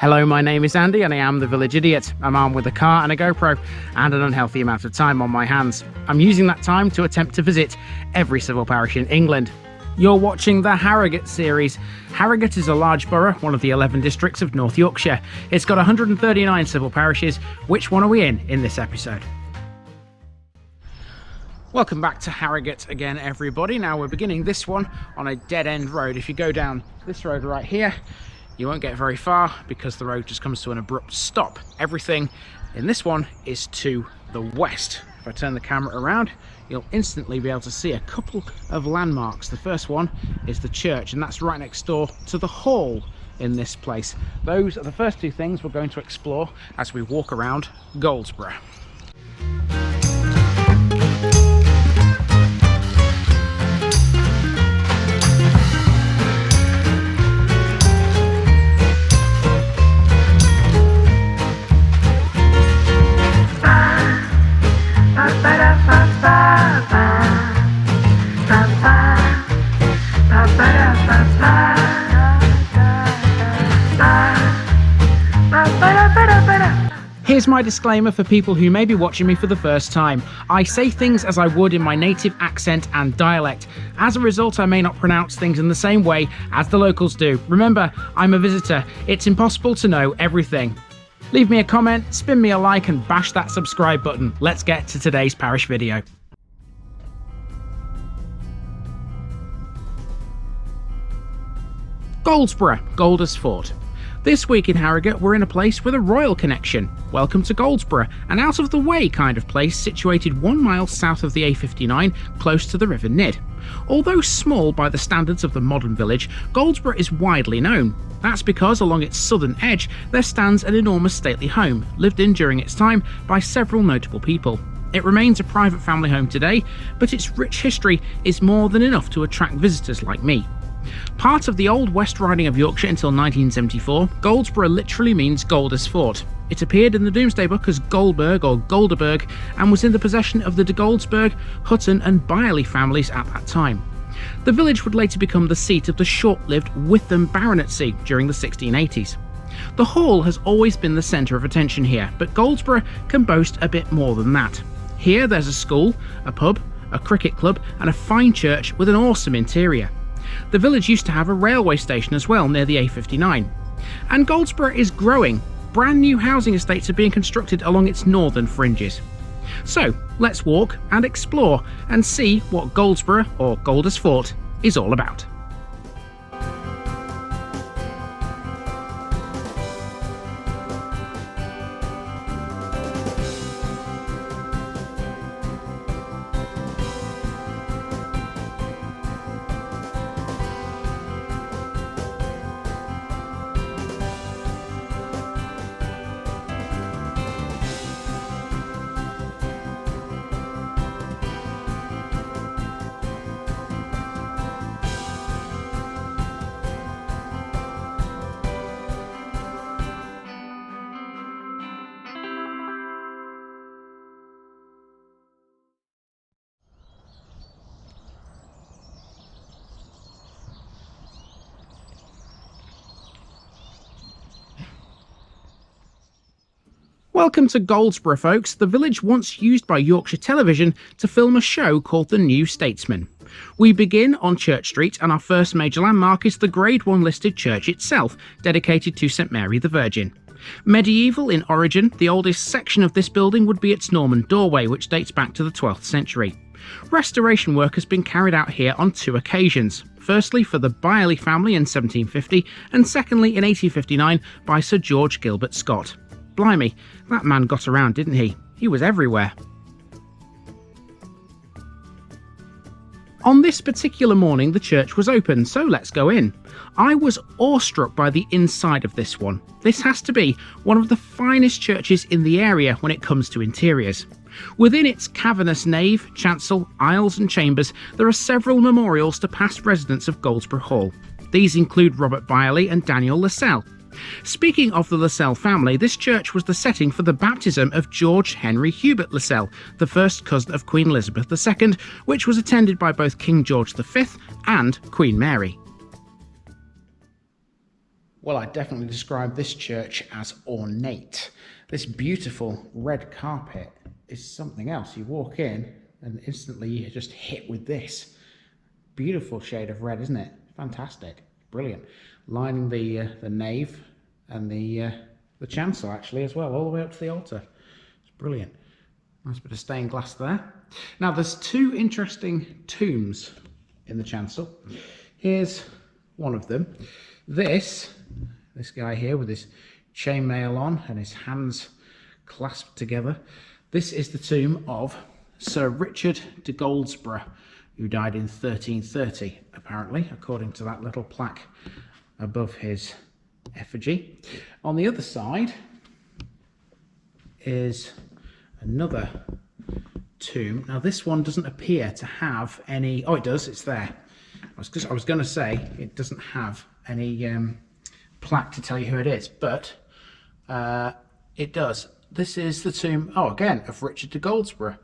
Hello, my name is Andy and I am the Village Idiot. I'm armed with a car and a GoPro and an unhealthy amount of time on my hands. I'm using that time to attempt to visit every civil parish in England. You're watching the Harrogate series. Harrogate is a large borough, one of the 11 districts of North Yorkshire. It's got 139 civil parishes. Which one are we in this episode? Welcome back to Harrogate again, everybody. Now we're beginning this one on a dead-end road. If you go down this road right here, you won't get very far because the road just comes to an abrupt stop. Everything in this one is to the west. If I turn the camera around, you'll instantly be able to see a couple of landmarks. The first one is the church, and that's right next door to the hall in this place. Those are the first two things we're going to explore as we walk around Goldsborough. Here's my disclaimer for people who may be watching me for the first time. I say things as I would in my native accent and dialect. As a result, I may not pronounce things in the same way as the locals do. Remember, I'm a visitor. It's impossible to know everything. Leave me a comment, spin me a like and bash that subscribe button. Let's get to today's parish video. Goldsborough, Golda's fort. This week in Harrogate, we're in a place with a royal connection. Welcome to Goldsborough, an out-of-the-way kind of place situated 1 mile south of the A59, close to the River Nidd. Although small by the standards of the modern village, Goldsborough is widely known. That's because along its southern edge, there stands an enormous stately home, lived in during its time by several notable people. It remains a private family home today, but its rich history is more than enough to attract visitors like me. Part of the old West Riding of Yorkshire until 1974, Goldsborough literally means Golda's fort. It appeared in the Domesday Book as Goldburg or Goldeburgh and was in the possession of the Goldsburgh, Hutton and Byerley families at that time. The village would later become the seat of the short-lived Wytham Baronetcy during the 1680s. The hall has always been the centre of attention here, but Goldsborough can boast a bit more than that. Here there's a school, a pub, a cricket club and a fine church with an awesome interior. The village used to have a railway station as well near the A59. And Goldsborough is growing. Brand new housing estates are being constructed along its northern fringes. So let's walk and explore and see what Goldsborough, or Golda's fort, is all about. Welcome to Goldsborough, folks, the village once used by Yorkshire Television to film a show called The New Statesman. We begin on Church Street and our first major landmark is the Grade 1 listed church itself, dedicated to St Mary the Virgin. Medieval in origin, the oldest section of this building would be its Norman doorway, which dates back to the 12th century. Restoration work has been carried out here on two occasions. Firstly for the Byerley family in 1750 and secondly in 1859 by Sir George Gilbert Scott. Blimey, that man got around, didn't he? He was everywhere. On this particular morning, the church was open, so let's go in. I was awestruck by the inside of this one. This has to be one of the finest churches in the area when it comes to interiors. Within its cavernous nave, chancel, aisles and chambers, there are several memorials to past residents of Goldsborough Hall. These include Robert Byerley and Daniel Lascelles. Speaking of the Lascelles family, this church was the setting for the baptism of George Henry Hubert Lascelles, the first cousin of Queen Elizabeth II, which was attended by both King George V and Queen Mary. Well, I definitely describe this church as ornate. This beautiful red carpet is something else. You walk in and instantly you're just hit with this beautiful shade of red, isn't it? Fantastic, brilliant. Lining the nave and the chancel actually as well, all the way up to the altar. It's brilliant. Nice bit of stained glass there. Now there's two interesting tombs in the chancel. Here's one of them. This guy here with his chainmail on and his hands clasped together. This is the tomb of Sir Richard de Goldsborough, who died in 1330, apparently, according to that little plaque above his effigy. On the other side is another tomb. Now this one doesn't appear to have any... Oh, it does, it's there. I was going to say it doesn't have any plaque to tell you who it is, but it does. This is the tomb, oh, again, of Richard de Goldsborough.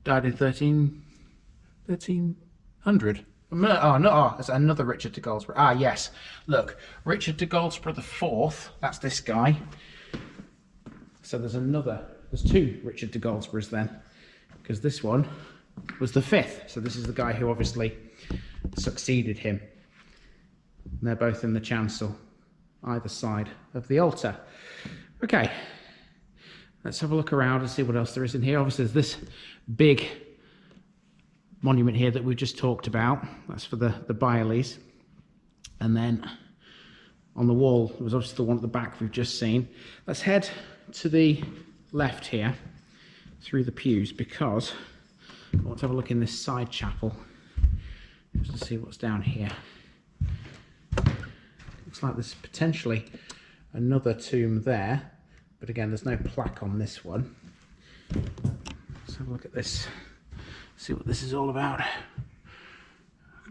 Died in 1300. Oh, no, it's another Richard de Goldsborough. Ah, yes. Look, Richard de Goldsborough the Fourth, that's this guy. So there's two Richard de Goldsboroughs then, because this one was the fifth. So this is the guy who obviously succeeded him. And they're both in the chancel, either side of the altar. Okay, let's have a look around and see what else there is in here. Obviously there's this big monument here that we've just talked about. That's for the Byerleys. And then on the wall, there was obviously the one at the back we've just seen. Let's head to the left here, through the pews, because I want to have a look in this side chapel, just to see what's down here. Looks like there's potentially another tomb there, but again, there's no plaque on this one. Let's have a look at this, see what this is all about. I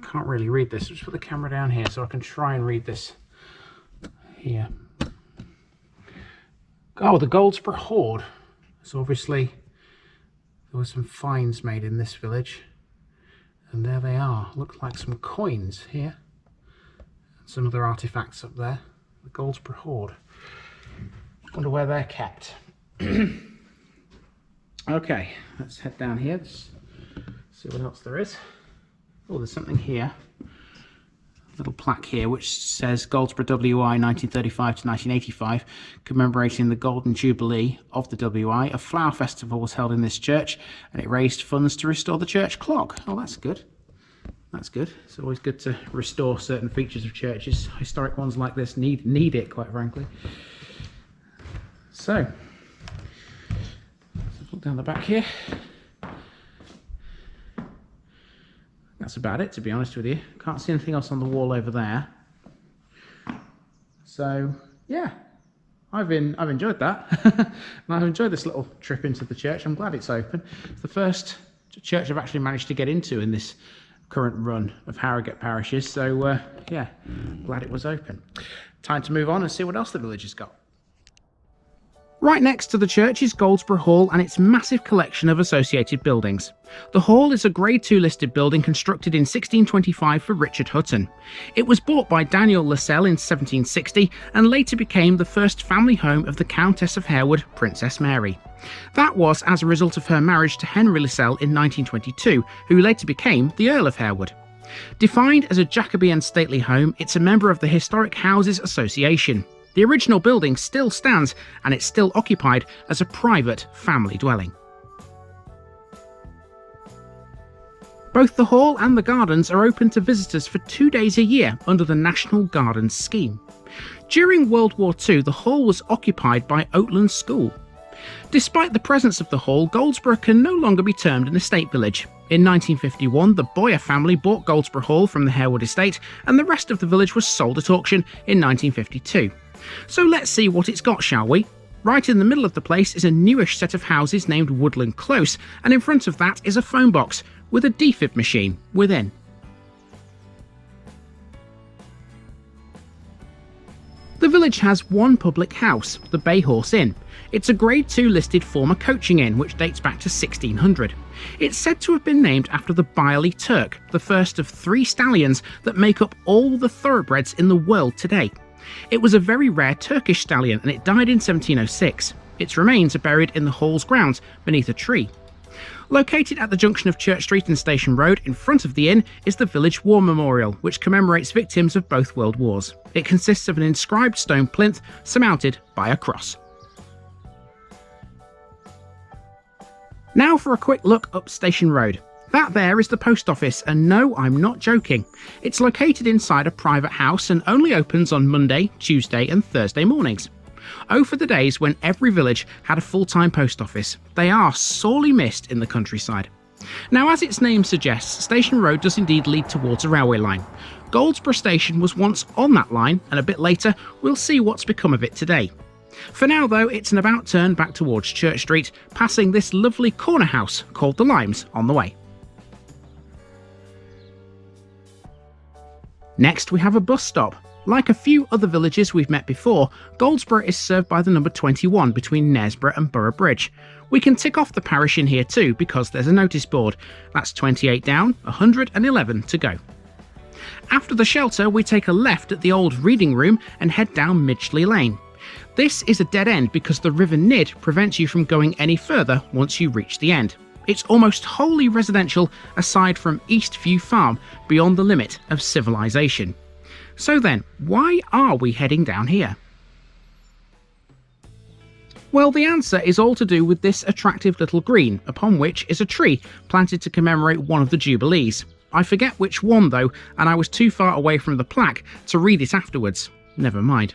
can't really read this. Just put the camera down here so I can try and read this here. Oh, the Goldsborough hoard. So obviously there were some finds made in this village, and there they are. Look like some coins here. Some other artifacts up there. The Goldsborough hoard. Wonder where they're kept. Okay, let's head down here. Let's see what else there is. Oh, there's something here. Little plaque here which says Goldsborough WWII 1935 to 1985, commemorating the Golden Jubilee of the WI. A flower festival was held in this church and it raised funds to restore the church clock. Oh, that's good. That's good. It's always good to restore certain features of churches. Historic ones like this need it, quite frankly. So, let's look down the back here. That's about it, to be honest with you. Can't see anything else on the wall over there. So yeah, I've enjoyed that. And I've enjoyed this little trip into the church. I'm glad it's open. It's the first church I've actually managed to get into in this current run of Harrogate parishes. So yeah, glad it was open. Time to move on and see what else the village has got. Right next to the church is Goldsborough Hall and its massive collection of associated buildings. The hall is a Grade II listed building constructed in 1625 for Richard Hutton. It was bought by Daniel Lascelles in 1760 and later became the first family home of the Countess of Harewood, Princess Mary. That was as a result of her marriage to Henry Lascelles in 1922, who later became the Earl of Harewood. Defined as a Jacobean stately home, it's a member of the Historic Houses Association. The original building still stands and it's still occupied as a private family dwelling. Both the hall and the gardens are open to visitors for 2 days a year under the National Gardens Scheme. During World War II, the hall was occupied by Oatland School. Despite the presence of the hall, Goldsborough can no longer be termed an estate village. In 1951, the Boyer family bought Goldsborough Hall from the Harewood estate and the rest of the village was sold at auction in 1952. So let's see what it's got, shall we? Right in the middle of the place is a newish set of houses named Woodland Close, and in front of that is a phone box with a defib machine within. The village has one public house, the Bay Horse Inn. It's a Grade II listed former coaching inn which dates back to 1600. It's said to have been named after the Byerley Turk, the first of 3 stallions that make up all the thoroughbreds in the world today. It was a very rare Turkish stallion and it died in 1706. Its remains are buried in the hall's grounds beneath a tree. Located at the junction of Church Street and Station Road in front of the inn is the village war memorial, which commemorates victims of both world wars. It consists of an inscribed stone plinth surmounted by a cross. Now for a quick look up Station Road. That there is the post office, and no, I'm not joking. It's located inside a private house and only opens on Monday, Tuesday and Thursday mornings. Oh, for the days when every village had a full-time post office. They are sorely missed in the countryside. Now, as its name suggests, Station Road does indeed lead towards a railway line. Goldsborough Station was once on that line, and a bit later we'll see what's become of it today. For now though, it's an about turn back towards Church Street, passing this lovely corner house called the Limes on the way. Next we have a bus stop. Like a few other villages we've met before, Goldsboro is served by the number 21 between Knaresborough and Borough Bridge. We can tick off the parish in here too because there's a notice board. That's 28 down, 111 to go. After the shelter, we take a left at the old reading room and head down Midgley Lane. This is a dead end because the River Nidd prevents you from going any further once you reach the end. It's almost wholly residential aside from Eastview Farm beyond the limit of civilization. So then, why are we heading down here? Well, the answer is all to do with this attractive little green, upon which is a tree planted to commemorate one of the Jubilees. I forget which one though, and I was too far away from the plaque to read it afterwards. Never mind.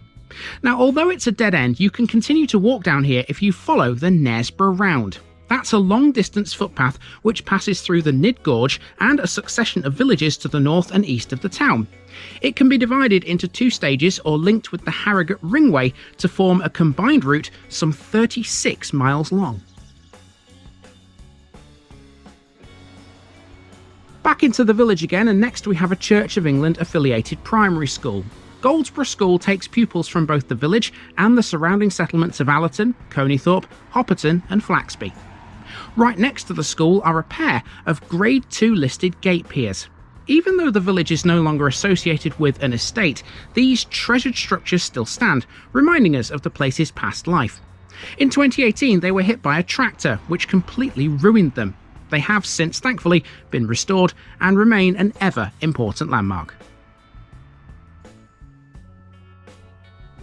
Now, although it's a dead end, you can continue to walk down here if you follow the Knaresborough Round. That's a long-distance footpath which passes through the Nidd Gorge and a succession of villages to the north and east of the town. It can be divided into two stages or linked with the Harrogate Ringway to form a combined route some 36 miles long. Back into the village again, and next we have a Church of England affiliated primary school. Goldsborough School takes pupils from both the village and the surrounding settlements of Allerton, Coneythorpe, Hopperton and Flaxby. Right next to the school are a pair of Grade 2 listed gate piers. Even though the village is no longer associated with an estate, these treasured structures still stand, reminding us of the place's past life. In 2018 they were hit by a tractor, which completely ruined them. They have since thankfully been restored and remain an ever important landmark.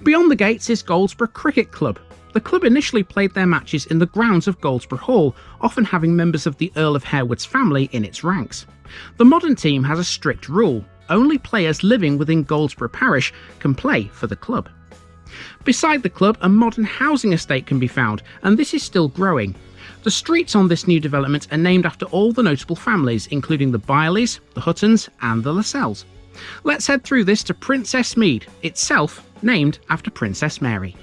Beyond the gates is Goldsborough Cricket Club. The club initially played their matches in the grounds of Goldsborough Hall, often having members of the Earl of Harewood's family in its ranks. The modern team has a strict rule: only players living within Goldsborough Parish can play for the club. Beside the club, a modern housing estate can be found, and this is still growing. The streets on this new development are named after all the notable families, including the Byerleys, the Huttons and the Lasells. Let's head through this to Princess Mead, itself named after Princess Mary.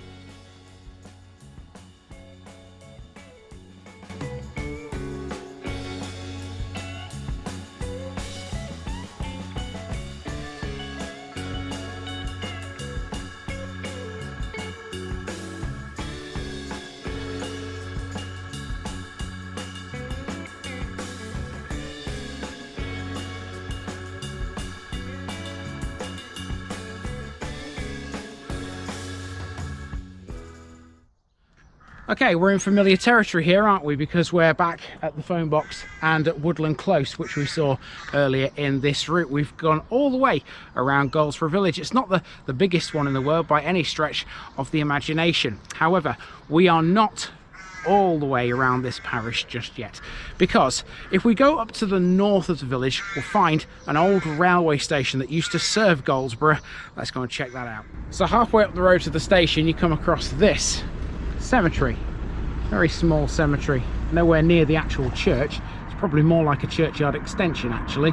Okay, we're in familiar territory here, aren't we? Because we're back at the phone box and at Woodland Close, which we saw earlier in this route. We've gone all the way around Goldsborough village. It's not the biggest one in the world by any stretch of the imagination. However, we are not all the way around this parish just yet, because if we go up to the north of the village, we'll find an old railway station that used to serve Goldsborough. Let's go and check that out. So halfway up the road to the station, you come across this cemetery. Very small cemetery, nowhere near the actual church. It's probably more like a churchyard extension actually.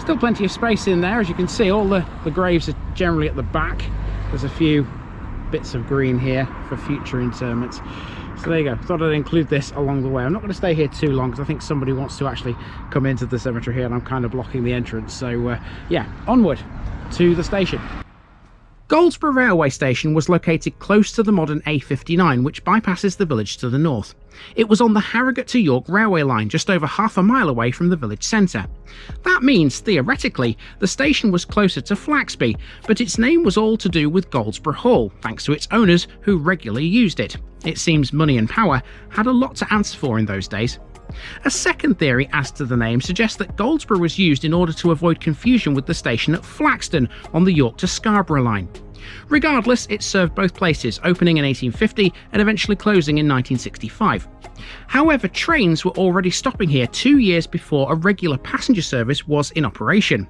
Still plenty of space in there. As you can see, all the graves are generally at the back. There's a few bits of green here for future interments. So there you go, thought I'd include this along the way. I'm not going to stay here too long because I think somebody wants to actually come into the cemetery here and I'm kind of blocking the entrance. So yeah, onward to the station. Goldsborough railway station was located close to the modern A59, which bypasses the village to the north. It was on the Harrogate to York railway line, just over half a mile away from the village centre. That means, theoretically, the station was closer to Flaxby, but its name was all to do with Goldsborough Hall, thanks to its owners who regularly used it. It seems money and power had a lot to answer for in those days. A second theory as to the name suggests that Goldsborough was used in order to avoid confusion with the station at Flaxton on the York to Scarborough line. Regardless, it served both places, opening in 1850 and eventually closing in 1965. However, trains were already stopping here 2 years before a regular passenger service was in operation.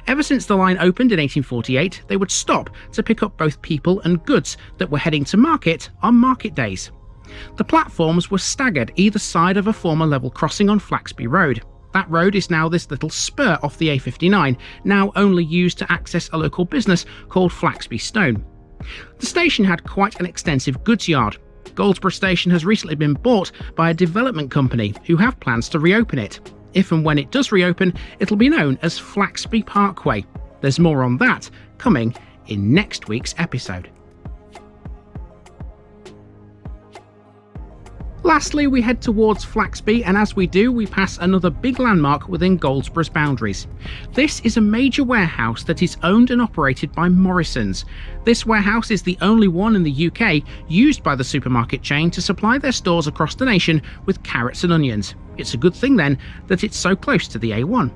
Ever since the line opened in 1848, they would stop to pick up both people and goods that were heading to market on market days. The platforms were staggered either side of a former level crossing on Flaxby Road. That road is now this little spur off the A59, now only used to access a local business called Flaxby Stone. The station had quite an extensive goods yard. Goldsborough Station has recently been bought by a development company who have plans to reopen it. If and when it does reopen, it'll be known as Flaxby Parkway. There's more on that coming in next week's episode. Lastly, we head towards Flaxby, and as we do, we pass another big landmark within Goldsborough's boundaries. This is a major warehouse that is owned and operated by Morrisons. This warehouse is the only one in the UK used by the supermarket chain to supply their stores across the nation with carrots and onions. It's a good thing then that it's so close to the A1.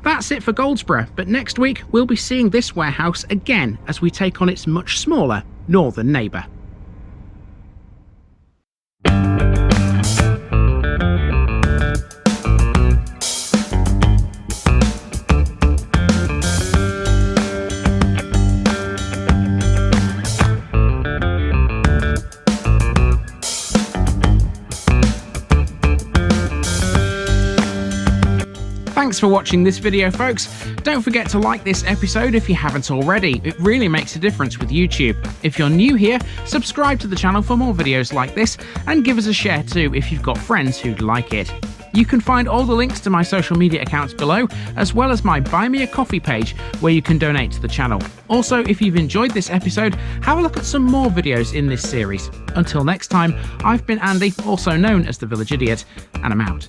That's it for Goldsborough, but next week we'll be seeing this warehouse again as we take on its much smaller northern neighbour. Thanks for watching this video, folks. Don't forget to like this episode if you haven't already. It really makes a difference with YouTube. If you're new here, subscribe to the channel for more videos like this, and give us a share too if you've got friends who'd like it. You can find all the links to my social media accounts below, as well as my Buy Me a Coffee page where you can donate to the channel. Also, if you've enjoyed this episode, have a look at some more videos in this series. Until next time, I've been Andy, also known as the Village Idiot, and I'm out.